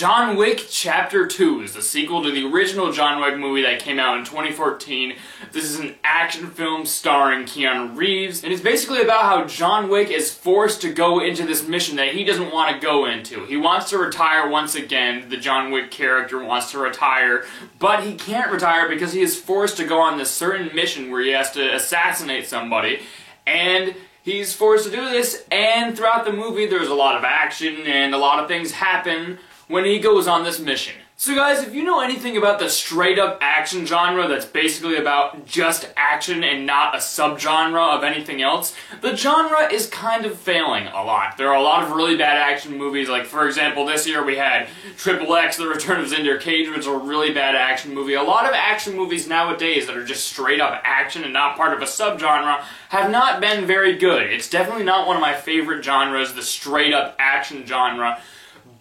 John Wick Chapter 2 is the sequel to the original John Wick movie that came out in 2014. This is an action film starring Keanu Reeves, and it's basically about how John Wick is forced to go into this mission that he doesn't want to go into. He wants to retire once again. The John Wick character wants to retire, but he can't retire because he is forced to go on this certain mission where he has to assassinate somebody, and he's forced to do this, and throughout the movie there's a lot of action and a lot of things happen when he goes on this mission. So guys, if you know anything about the straight up action genre that's basically about just action and not a subgenre of anything else, the genre is kind of failing a lot. There are a lot of really bad action movies, like for example this year we had Triple X, The Return of Xander Cage, which is a really bad action movie. A lot of action movies nowadays that are just straight up action and not part of a subgenre have not been very good. It's definitely not one of my favorite genres, the straight up action genre.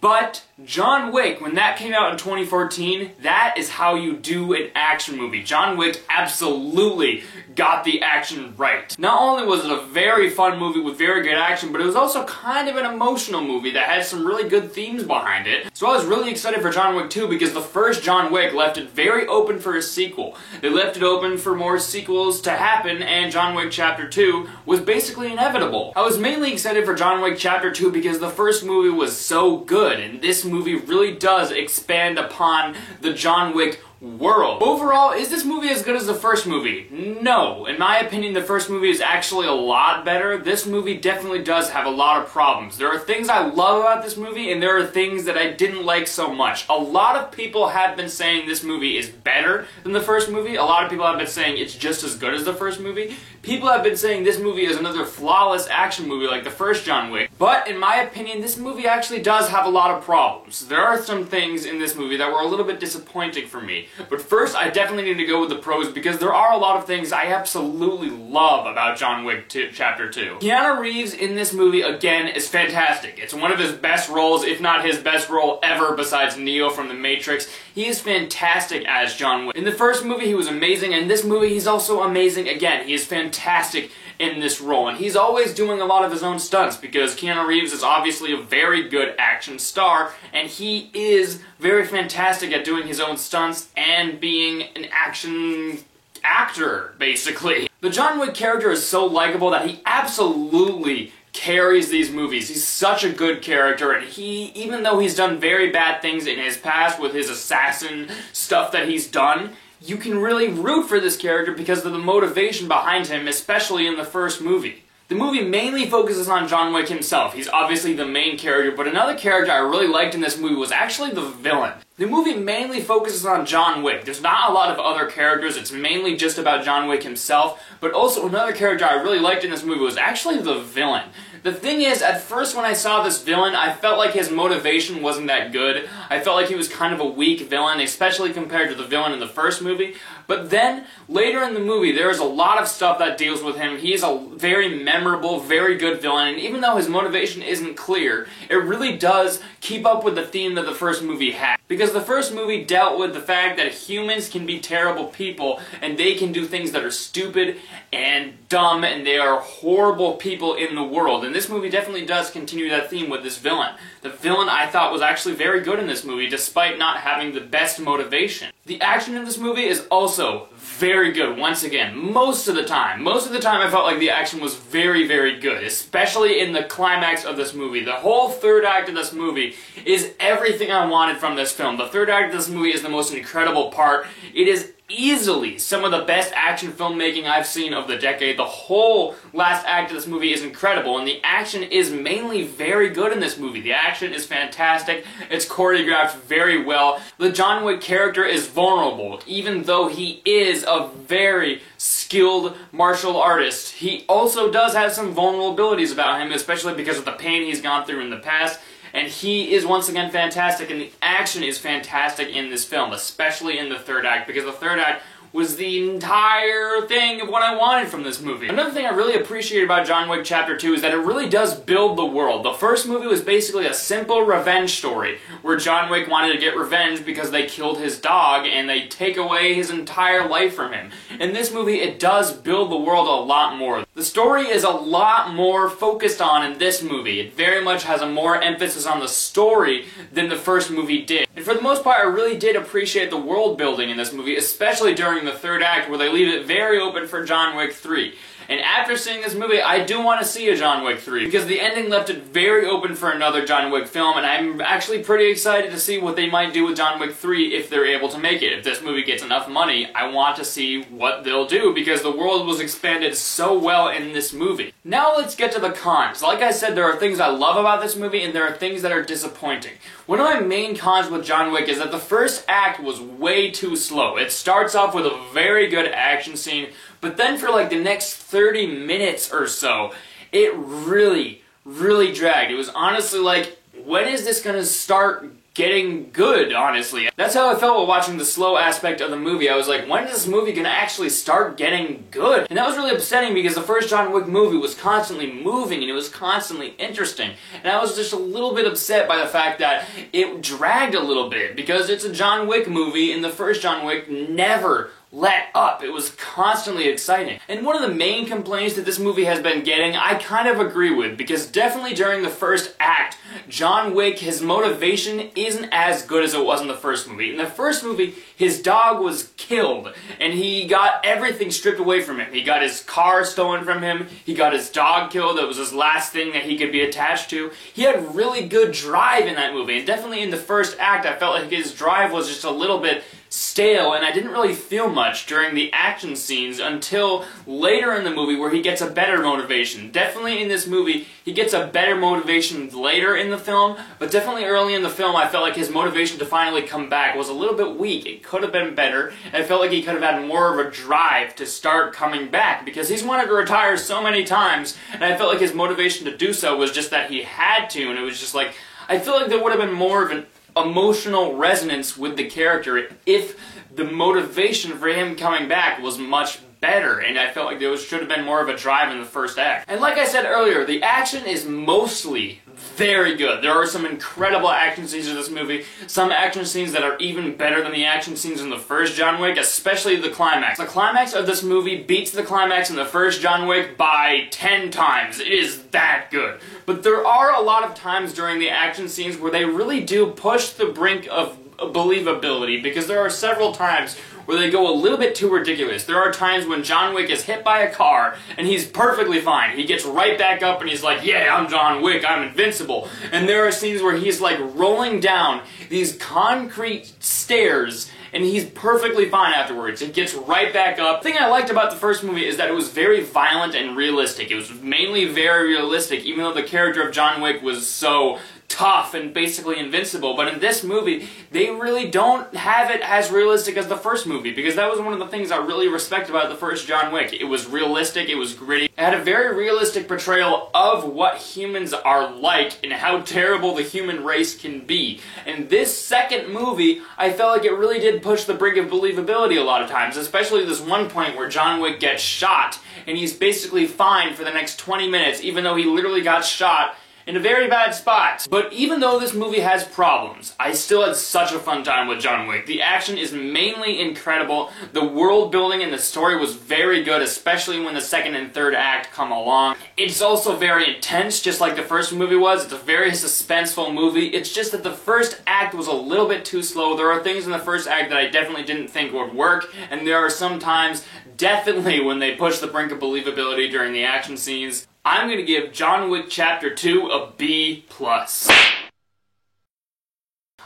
But John Wick, when that came out in 2014, that is how you do an action movie. John Wick absolutely got the action right. Not only was it a very fun movie with very good action, but it was also kind of an emotional movie that had some really good themes behind it. So I was really excited for John Wick 2 because the first John Wick left it very open for a sequel. They left it open for more sequels to happen, and John Wick Chapter 2 was basically inevitable. I was mainly excited for John Wick Chapter 2 because the first movie was so good, and this movie really does expand upon the John Wick world. Overall, is this movie as good as the first movie? No. In my opinion, the first movie is actually a lot better. This movie definitely does have a lot of problems. There are things I love about this movie, and there are things that I didn't like so much. A lot of people have been saying this movie is better than the first movie. A lot of people have been saying it's just as good as the first movie. People have been saying this movie is another flawless action movie like the first John Wick. But in my opinion, this movie actually does have a lot of problems. There are some things in this movie that were a little bit disappointing for me. But first, I definitely need to go with the pros because there are a lot of things I absolutely love about John Wick Chapter 2. Keanu Reeves in this movie, again, is fantastic. It's one of his best roles, if not his best role ever besides Neo from The Matrix. He is fantastic as John Wick. In the first movie, he was amazing, and in this movie, he's also amazing again. He is fantastic in this role, and he's always doing a lot of his own stunts because Keanu Reeves is obviously a very good action star, and he is very fantastic at doing his own stunts and being an action actor, basically. The John Wick character is so likable that he absolutely carries these movies. He's such a good character, and even though he's done very bad things in his past with his assassin stuff that he's done, you can really root for this character because of the motivation behind him, especially in the first movie. The movie mainly focuses on John Wick himself. He's obviously the main character, but another character I really liked in this movie was actually the villain. The movie mainly focuses on John Wick. There's not a lot of other characters, it's mainly just about John Wick himself, but also another character I really liked in this movie was actually the villain. The thing is, at first when I saw this villain, I felt like his motivation wasn't that good. I felt like he was kind of a weak villain, especially compared to the villain in the first movie. But then, later in the movie, there is a lot of stuff that deals with him. He is a very memorable, very good villain, and even though his motivation isn't clear, it really does keep up with the theme that the first movie had. Because the first movie dealt with the fact that humans can be terrible people, and they can do things that are stupid and dumb, and they are horrible people in the world. And this movie definitely does continue that theme with this villain. The villain, I thought, was actually very good in this movie, despite not having the best motivation. The action in this movie is also very good, once again, most of the time. Most of the time I felt like the action was very, very good, especially in the climax of this movie. The whole third act of this movie is everything I wanted from this film. The third act of this movie is the most incredible part. It is easily some of the best action filmmaking I've seen of the decade. The whole last act of this movie is incredible, and the action is mainly very good in this movie. The action is fantastic. It's choreographed very well. The John Wick character is vulnerable, even though he is a very skilled martial artist. He also does have some vulnerabilities about him, especially because of the pain he's gone through in the past. And he is once again fantastic, and the action is fantastic in this film, especially in the third act, because the third act was the entire thing of what I wanted from this movie. Another thing I really appreciate about John Wick Chapter 2 is that it really does build the world. The first movie was basically a simple revenge story, where John Wick wanted to get revenge because they killed his dog and they take away his entire life from him. In this movie, it does build the world a lot more. The story is a lot more focused on in this movie. It very much has a more emphasis emphasis on the story than the first movie did. And for the most part, I really did appreciate the world building in this movie, especially during the third act where they leave it very open for John Wick 3. And after seeing this movie, I do want to see a John Wick 3, because the ending left it very open for another John Wick film, and I'm actually pretty excited to see what they might do with John Wick 3 if they're able to make it. If this movie gets enough money, I want to see what they'll do, because the world was expanded so well in this movie. Now let's get to the cons. Like I said, there are things I love about this movie, and there are things that are disappointing. One of my main cons with John Wick is that the first act was way too slow. It starts off with a very good action scene, but then for like the next 30 minutes or so, it really dragged. It was honestly like, when is this gonna start getting good, honestly? That's how I felt while watching the slow aspect of the movie. I was like, when is this movie gonna actually start getting good? And that was really upsetting because the first John Wick movie was constantly moving and it was constantly interesting. And I was just a little bit upset by the fact that it dragged a little bit, because it's a John Wick movie and the first John Wick never let up. It was constantly exciting. And one of the main complaints that this movie has been getting, I kind of agree with, because definitely during the first act, John Wick, his motivation isn't as good as it was in the first movie. In the first movie, his dog was killed, and he got everything stripped away from him. He got his car stolen from him, he got his dog killed, that was his last thing that he could be attached to. He had really good drive in that movie, and definitely in the first act, I felt like his drive was just a little bit stale, and I didn't really feel much during the action scenes until later in the movie where he gets a better motivation. Definitely in this movie, he gets a better motivation later in the film, but definitely early in the film I felt like his motivation to finally come back was a little bit weak. It could have been better, and I felt like he could have had more of a drive to start coming back, because he's wanted to retire so many times, and I felt like his motivation to do so was just that he had to, and it was just like, I feel like there would have been more of an emotional resonance with the character if the motivation for him coming back was much better, and I felt like there should have been more of a drive in the first act. And like I said earlier, the action is mostly very good. There are some incredible action scenes in this movie, some action scenes that are even better than the action scenes in the first John Wick, especially the climax. The climax of this movie beats the climax in the first John Wick by 10 times. It is that good. But there are a lot of times during the action scenes where they really do push the brink of believability, because there are several times where they go a little bit too ridiculous. There are times when John Wick is hit by a car, and he's perfectly fine. He gets right back up and he's like, yeah, I'm John Wick, I'm invincible. And there are scenes where he's like rolling down these concrete stairs, and he's perfectly fine afterwards. He gets right back up. The thing I liked about the first movie is that it was very violent and realistic. It was mainly very realistic, even though the character of John Wick was so tough and basically invincible. But in this movie, they really don't have it as realistic as the first movie, because that was one of the things I really respect about the first John Wick. It was realistic, it was gritty, it had a very realistic portrayal of what humans are like and how terrible the human race can be. And this second movie, I felt like it really did push the brink of believability a lot of times, especially this one point where John Wick gets shot, and he's basically fine for the next 20 minutes, even though he literally got shot in a very bad spot. But even though this movie has problems, I still had such a fun time with John Wick. The action is mainly incredible, the world building and the story was very good, especially when the second and third act come along. It's also very intense, just like the first movie was. It's a very suspenseful movie. It's just that the first act was a little bit too slow. There are things in the first act that I definitely didn't think would work, and there are some times, definitely when they push the brink of believability during the action scenes. I'm gonna give John Wick Chapter 2 a B+.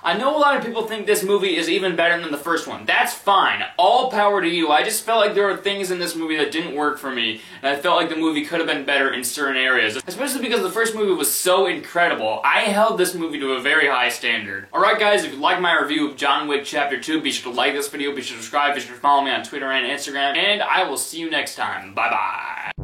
I know a lot of people think this movie is even better than the first one. That's fine. All power to you. I just felt like there were things in this movie that didn't work for me, and I felt like the movie could have been better in certain areas, especially because the first movie was so incredible. I held this movie to a very high standard. Alright guys, if you like my review of John Wick Chapter 2, be sure to like this video, be sure to subscribe, be sure to follow me on Twitter and Instagram, and I will see you next time. Bye bye.